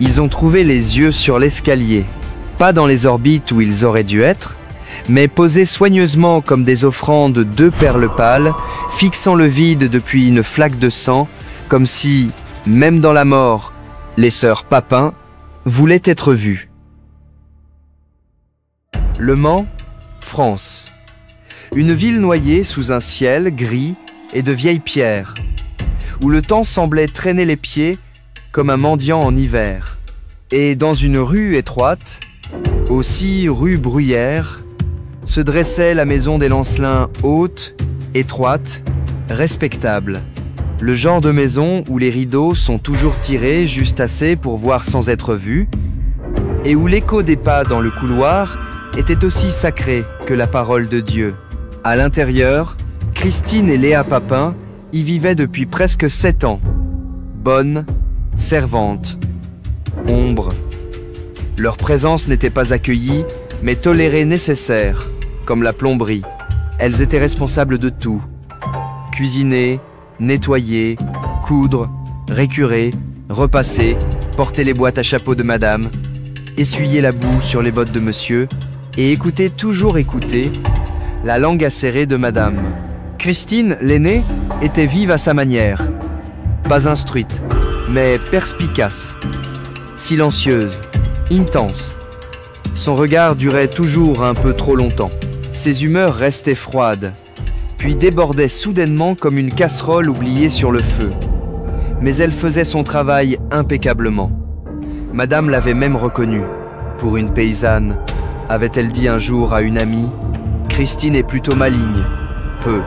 Ils ont trouvé les yeux sur l'escalier, pas dans les orbites où ils auraient dû être, mais posés soigneusement comme des offrandes 2 perles pâles, fixant le vide depuis une flaque de sang, comme si, même dans la mort, les sœurs Papin voulaient être vues. Le Mans, France. Une ville noyée sous un ciel gris et de vieilles pierres, où le temps semblait traîner les pieds comme un mendiant en hiver. Et dans une rue étroite, aussi rue Bruyère, se dressait la maison des Lancelins haute, étroite, respectable. Le genre de maison où les rideaux sont toujours tirés juste assez pour voir sans être vus, et où l'écho des pas dans le couloir était aussi sacré que la parole de Dieu. À l'intérieur, Christine et Léa Papin y vivaient depuis presque 7 ans. Bonnes, servantes, ombres. Leur présence n'était pas accueillie, mais tolérée nécessaire, comme la plomberie. Elles étaient responsables de tout. Cuisiner, nettoyer, coudre, récurer, repasser, porter les boîtes à chapeau de madame, essuyer la boue sur les bottes de monsieur, et écouter, toujours écouter, la langue acérée de madame. Christine, l'aînée, était vive à sa manière. Pas instruite, mais perspicace. Silencieuse, intense. Son regard durait toujours un peu trop longtemps. Ses humeurs restaient froides, puis débordaient soudainement comme une casserole oubliée sur le feu. Mais elle faisait son travail impeccablement. Madame l'avait même reconnue. Pour une paysanne, avait-elle dit un jour à une amie, Christine est plutôt maligne, peu,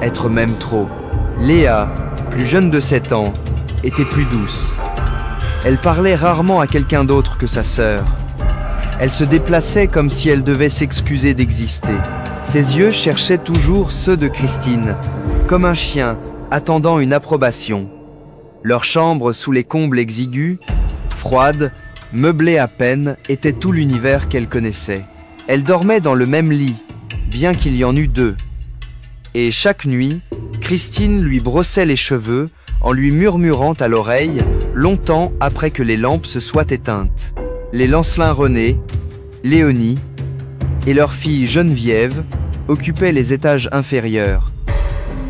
être même trop. Léa, plus jeune de 7 ans, était plus douce. Elle parlait rarement à quelqu'un d'autre que sa sœur. Elle se déplaçait comme si elle devait s'excuser d'exister. Ses yeux cherchaient toujours ceux de Christine, comme un chien attendant une approbation. Leur chambre sous les combles exigus, froide, meublée à peine, était tout l'univers qu'elle connaissait. Elle dormait dans le même lit, bien qu'il y en eût 2. Et chaque nuit, Christine lui brossait les cheveux en lui murmurant à l'oreille, longtemps après que les lampes se soient éteintes. Les Lancelins René, Léonie et leur fille Geneviève occupaient les étages inférieurs.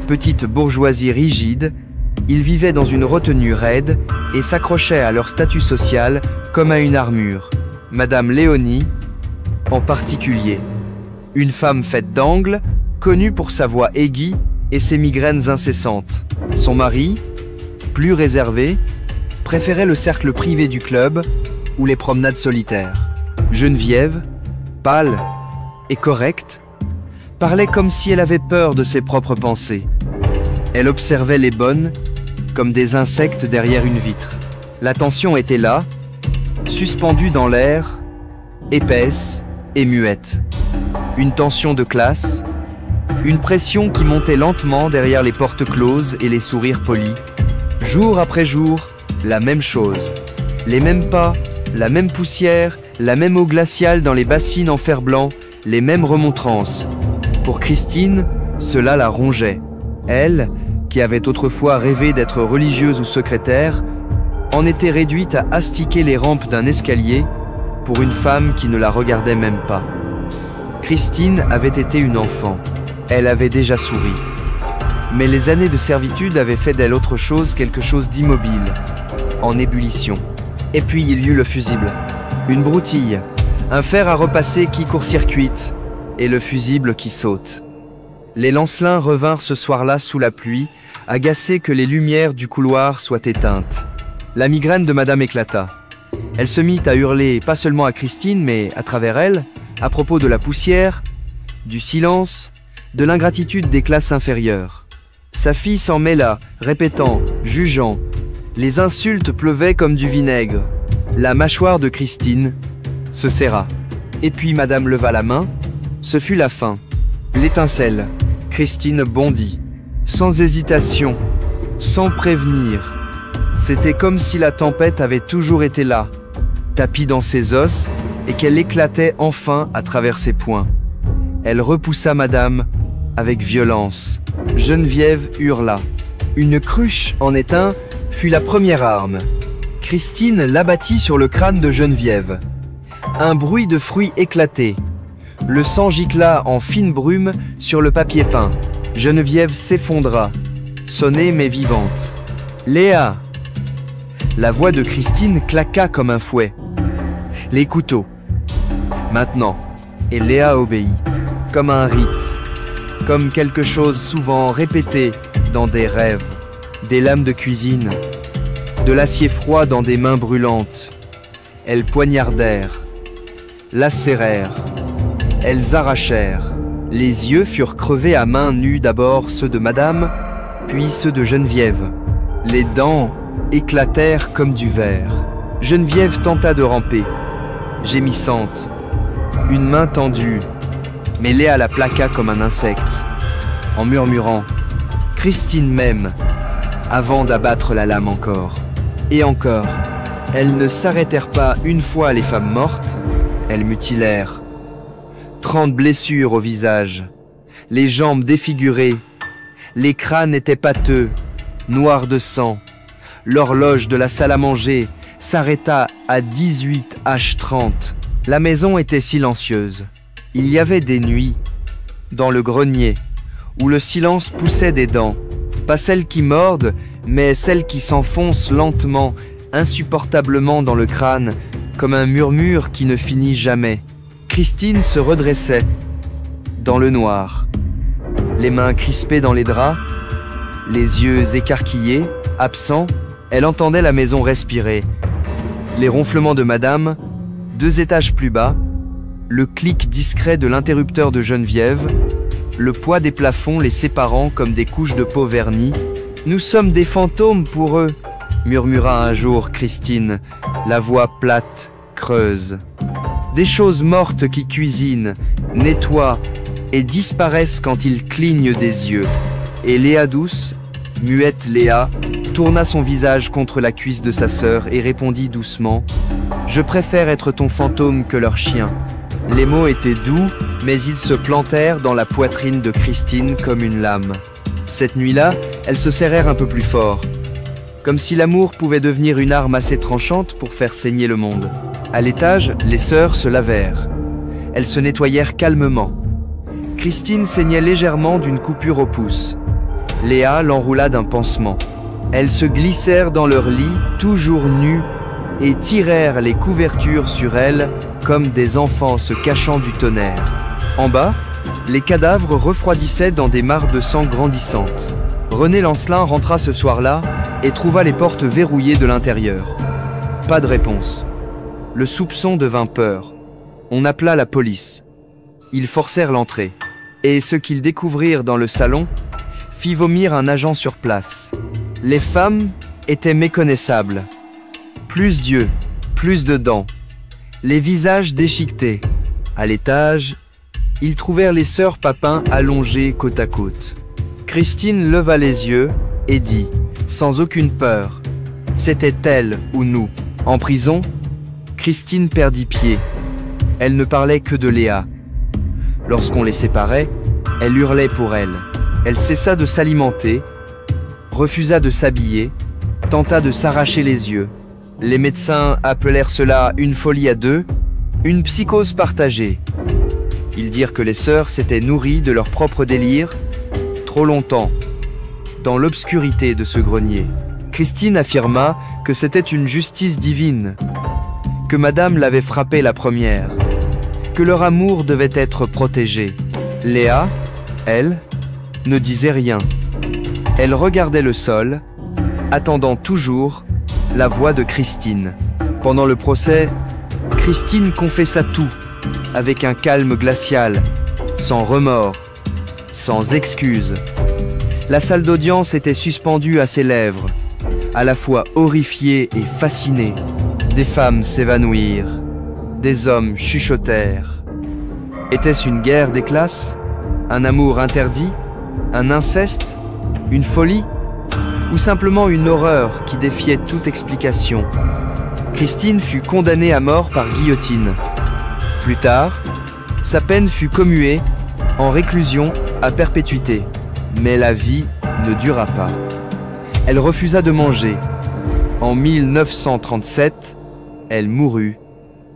Petite bourgeoisie rigide, ils vivaient dans une retenue raide et s'accrochaient à leur statut social comme à une armure. Madame Léonie, en particulier. Une femme faite d'angle, connue pour sa voix aiguë et ses migraines incessantes. Son mari, plus réservé, préférait le cercle privé du club ou les promenades solitaires. Geneviève, pâle et correcte, parlait comme si elle avait peur de ses propres pensées. Elle observait les bonnes comme des insectes derrière une vitre. La tension était là, suspendue dans l'air, épaisse et muette. Une tension de classe, une pression qui montait lentement derrière les portes closes et les sourires polis. Jour après jour, la même chose. Les mêmes pas, la même poussière, la même eau glaciale dans les bassines en fer blanc, les mêmes remontrances. Pour Christine, cela la rongeait. Elle, qui avait autrefois rêvé d'être religieuse ou secrétaire, en était réduite à astiquer les rampes d'un escalier pour une femme qui ne la regardait même pas. Christine avait été une enfant. Elle avait déjà souri. Mais les années de servitude avaient fait d'elle autre chose, quelque chose d'immobile, en ébullition. Et puis il y eut le fusible. Une broutille, un fer à repasser qui court-circuite, et le fusible qui saute. Les Lancelins revinrent ce soir-là sous la pluie, agacés que les lumières du couloir soient éteintes. La migraine de madame éclata. Elle se mit à hurler, pas seulement à Christine, mais à travers elle, à propos de la poussière, du silence, de l'ingratitude des classes inférieures. Sa fille s'en mêla, répétant, jugeant. Les insultes pleuvaient comme du vinaigre. La mâchoire de Christine se serra. Et puis madame leva la main. Ce fut la fin. L'étincelle. Christine bondit. Sans hésitation, sans prévenir. C'était comme si la tempête avait toujours été là, tapie dans ses os, et qu'elle éclatait enfin à travers ses poings. Elle repoussa madame avec violence. Geneviève hurla. Une cruche en étain fut la première arme. Christine l'abattit sur le crâne de Geneviève. Un bruit de fruits éclatait. Le sang gicla en fine brume sur le papier peint. Geneviève s'effondra, sonnée mais vivante. « Léa !» La voix de Christine claqua comme un fouet. « Les couteaux !» Maintenant. Et Léa obéit, comme un rite, comme quelque chose souvent répété dans des rêves. Des lames de cuisine, de l'acier froid dans des mains brûlantes. Elles poignardèrent, lacérèrent, elles arrachèrent. Les yeux furent crevés à main nue, d'abord ceux de Madame, puis ceux de Geneviève. Les dents éclatèrent comme du verre. Geneviève tenta de ramper, gémissante, une main tendue, mais Léa la plaqua comme un insecte, en murmurant « Christine m'aime !» avant d'abattre la lame encore. Et encore, elles ne s'arrêtèrent pas une fois les femmes mortes, elles mutilèrent. 30 blessures au visage, les jambes défigurées, les crânes étaient pâteux, noirs de sang. L'horloge de la salle à manger s'arrêta à 18h30. La maison était silencieuse. Il y avait des nuits, dans le grenier, où le silence poussait des dents. Pas celles qui mordent, mais celles qui s'enfoncent lentement, insupportablement dans le crâne, comme un murmure qui ne finit jamais. Christine se redressait, dans le noir, les mains crispées dans les draps, les yeux écarquillés, absents. Elle entendait la maison respirer, les ronflements de Madame, 2 étages plus bas, le clic discret de l'interrupteur de Geneviève, le poids des plafonds les séparant comme des couches de peau vernie. « Nous sommes des fantômes pour eux », murmura un jour Christine, la voix plate, creuse. Des choses mortes qui cuisinent, nettoient et disparaissent quand ils clignent des yeux. Et Léa douce, muette Léa, tourna son visage contre la cuisse de sa sœur et répondit doucement « Je préfère être ton fantôme que leur chien ». Les mots étaient doux, mais ils se plantèrent dans la poitrine de Christine comme une lame. Cette nuit-là, elles se serrèrent un peu plus fort, comme si l'amour pouvait devenir une arme assez tranchante pour faire saigner le monde. À l'étage, les sœurs se lavèrent. Elles se nettoyèrent calmement. Christine saignait légèrement d'une coupure au pouce. Léa l'enroula d'un pansement. Elles se glissèrent dans leur lit, toujours nues, et tirèrent les couvertures sur elles comme des enfants se cachant du tonnerre. En bas, les cadavres refroidissaient dans des mares de sang grandissantes. René Lancelin rentra ce soir-là et trouva les portes verrouillées de l'intérieur. Pas de réponse. Le soupçon devint peur. On appela la police. Ils forcèrent l'entrée. Et ce qu'ils découvrirent dans le salon fit vomir un agent sur place. Les femmes étaient méconnaissables. Plus d'yeux, plus de dents. Les visages déchiquetés. À l'étage, ils trouvèrent les sœurs Papin allongées côte à côte. Christine leva les yeux et dit, sans aucune peur, « C'était elle ou nous ». En prison, Christine perdit pied. Elle ne parlait que de Léa. Lorsqu'on les séparait, elle hurlait pour elle. Elle cessa de s'alimenter, refusa de s'habiller, tenta de s'arracher les yeux. Les médecins appelèrent cela une folie à deux, une psychose partagée. Ils dirent que les sœurs s'étaient nourries de leur propre délire trop longtemps, dans l'obscurité de ce grenier. Christine affirma que c'était une justice divine, que Madame l'avait frappée la première, que leur amour devait être protégé. Léa, elle, ne disait rien. Elle regardait le sol, attendant toujours la voix de Christine. Pendant le procès, Christine confessa tout, avec un calme glacial, sans remords, sans excuses. La salle d'audience était suspendue à ses lèvres, à la fois horrifiée et fascinée. Des femmes s'évanouirent, des hommes chuchotèrent. Était-ce une guerre des classes? Un amour interdit? Un inceste? Une folie? Ou simplement une horreur qui défiait toute explication? Christine fut condamnée à mort par guillotine. Plus tard, sa peine fut commuée en réclusion à perpétuité. Mais la vie ne dura pas. Elle refusa de manger, En 1937, elle mourut.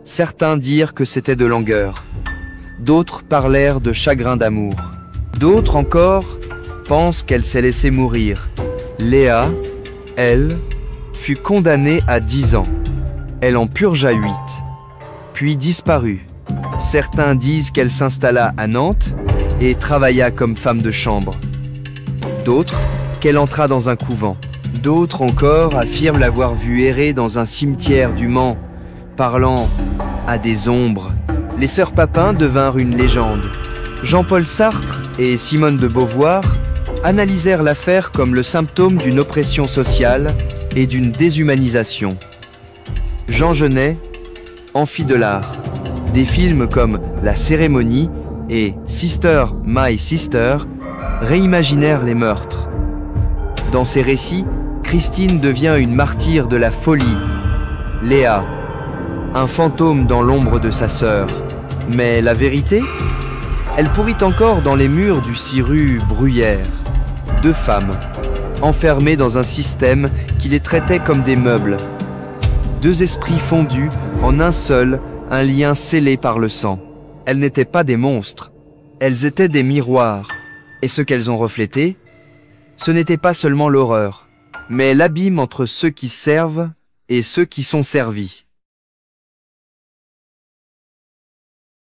Certains dirent que c'était de langueur. D'autres parlèrent de chagrin d'amour. D'autres encore pensent qu'elle s'est laissée mourir. Léa, elle, fut condamnée à 10 ans. Elle en purgea 8, puis disparut. Certains disent qu'elle s'installa à Nantes et travailla comme femme de chambre. D'autres, qu'elle entra dans un couvent. D'autres encore affirment l'avoir vue errer dans un cimetière du Mans, parlant à des ombres. Les sœurs Papin devinrent une légende. Jean-Paul Sartre et Simone de Beauvoir analysèrent l'affaire comme le symptôme d'une oppression sociale et d'une déshumanisation. Jean Genet en fit de l'art. Des films comme La Cérémonie et Sister, My Sister réimaginèrent les meurtres. Dans ces récits, Christine devient une martyre de la folie. Léa, un fantôme dans l'ombre de sa sœur. Mais la vérité? Elle pourrit encore dans les murs du 6 rue Bruyère. 2 femmes, enfermées dans un système qui les traitait comme des meubles. 2 esprits fondus en un seul, un lien scellé par le sang. Elles n'étaient pas des monstres, elles étaient des miroirs. Et ce qu'elles ont reflété, ce n'était pas seulement l'horreur, mais l'abîme entre ceux qui servent et ceux qui sont servis.